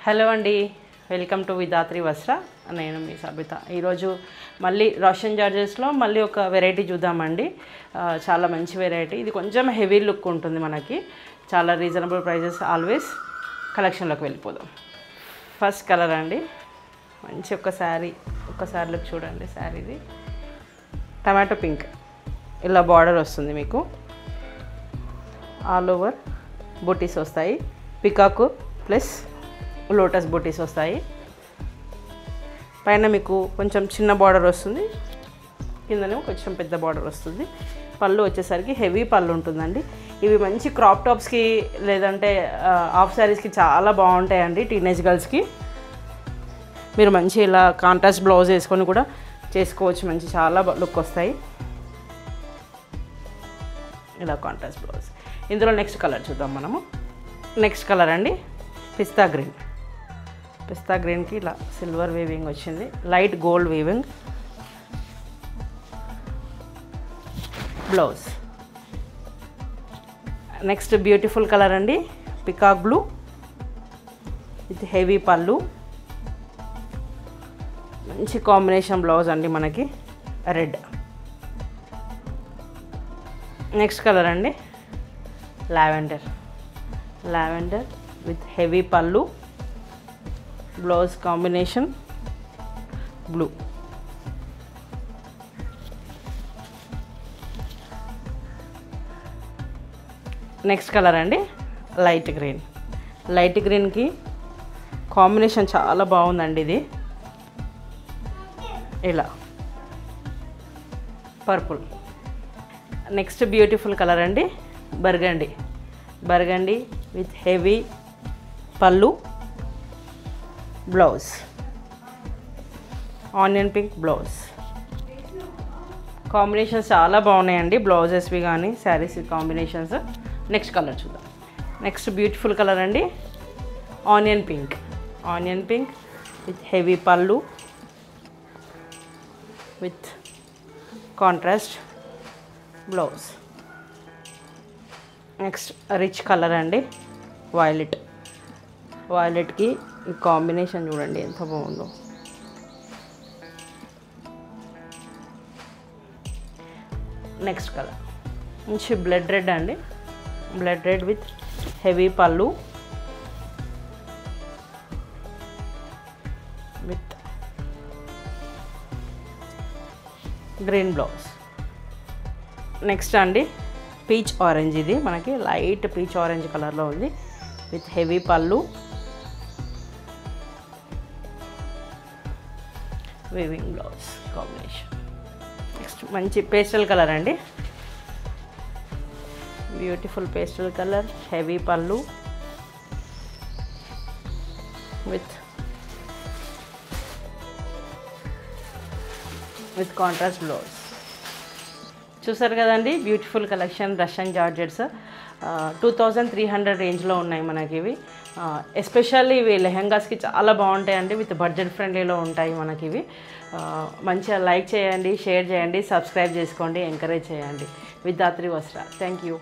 Hello అండి, welcome to Vidhatri వస్త్ర. నేను మీ సబిత. ఈరోజు మళ్ళీ రష్యన్ జార్జెస్లో మళ్ళీ ఒక వెరైటీ చూద్దామండి. చాలా మంచి వెరైటీ. ఇది కొంచెం హెవీ లుక్ ఉంటుంది, మనకి చాలా రీజనబుల్ ప్రైజెస్. ఆల్వేస్ కలెక్షన్లోకి వెళ్ళిపోదాం. ఫస్ట్ కలర్ అండి, మంచి ఒక శారీ, ఒక్కసారి లుక్ చూడండి. శారీది టమాటో పింక్, ఇలా బార్డర్ వస్తుంది మీకు. ఆల్ ఓవర్ బూటీస్ వస్తాయి, పికాకు ప్లస్ లోటస్ బూటీస్ వస్తాయి. పైన మీకు కొంచెం చిన్న బార్డర్ వస్తుంది, కిందనేమో కొంచెం పెద్ద బార్డర్ వస్తుంది. పళ్ళు వచ్చేసరికి హెవీ పళ్ళు ఉంటుందండి. ఇవి మంచి క్రాప్ టాప్స్కి లేదంటే హాఫ్ శారీస్కి చాలా బాగుంటాయండి. టీనేజ్ గర్ల్స్కి మీరు మంచి ఇలా కాంట్రాస్ట్ బ్లౌజ్ వేసుకొని కూడా చేసుకోవచ్చు. మంచి చాలా లుక్ వస్తాయి ఇలా కాంట్రాస్ట్ బ్లౌజ్. ఇందులో నెక్స్ట్ కలర్ చూద్దాం మనము. నెక్స్ట్ కలర్ అండి, పిస్తా గ్రీన్. పిస్తా గ్రీన్కి ఇలా సిల్వర్ వీవింగ్ వచ్చింది, light gold weaving. Blouse next beautiful colour అండి, పికాక్ బ్లూ విత్ హెవీ పళ్ళు. మంచి కాంబినేషన్ బ్లౌజ్ అండి మనకి, రెడ్. నెక్స్ట్ కలర్ అండి, లావెండర్. లావెండర్ విత్ హెవీ పళ్ళు, blouse combination blue. Next colour అండి, లైట్ గ్రీన్. లైట్ గ్రీన్కి కాంబినేషన్ చాలా బాగుందండి. ఇది ఇలా పర్పుల్. నెక్స్ట్ బ్యూటిఫుల్ కలర్ అండి, బర్గండి. బర్గండి విత్ హెవీ పళ్ళు, blouse onion pink blouse. Combinations చాలా బాగున్నాయండి, బ్లౌజెస్వి కానీ శారీస్ కాంబినేషన్స్. నెక్స్ట్ కలర్ చూద్దాం. నెక్స్ట్ బ్యూటిఫుల్ కలర్ అండి, onion pink. Onion pink with heavy pallu with contrast blouse. Next rich colour అండి, violet. వైలెట్కి ఈ కాంబినేషన్ చూడండి ఎంత బాగుందో. నెక్స్ట్ కలర్ మంచి బ్లడ్ రెడ్ అండి. Blood red with heavy pallu with green blouse. Next అండి, పీచ్ ఆరెంజ్. ఇది మనకి లైట్ పీచ్ ఆరెంజ్ కలర్లో ఉంది with heavy pallu, weaving blouse combination. Next మంచి పేస్టల్ కలర్ అండి, beautiful pastel colour, heavy pallu with contrast blouse. చూసారు కదండి, బ్యూటిఫుల్ కలెక్షన్ రష్యన్ జార్జెట్స్. 2300 రేంజ్లో ఉన్నాయి మనకి ఇవి. ఎస్పెషల్లీ ఇవి లెహెంగాస్కి చాలా బాగుంటాయండి, విత్ బడ్జెట్ ఫ్రెండ్లీలో ఉంటాయి మనకి ఇవి. మంచిగా లైక్ చేయండి, షేర్ చేయండి, సబ్స్క్రైబ్ చేసుకోండి, ఎంకరేజ్ చేయండి. విధాత్రి వస్త్ర. Thank you.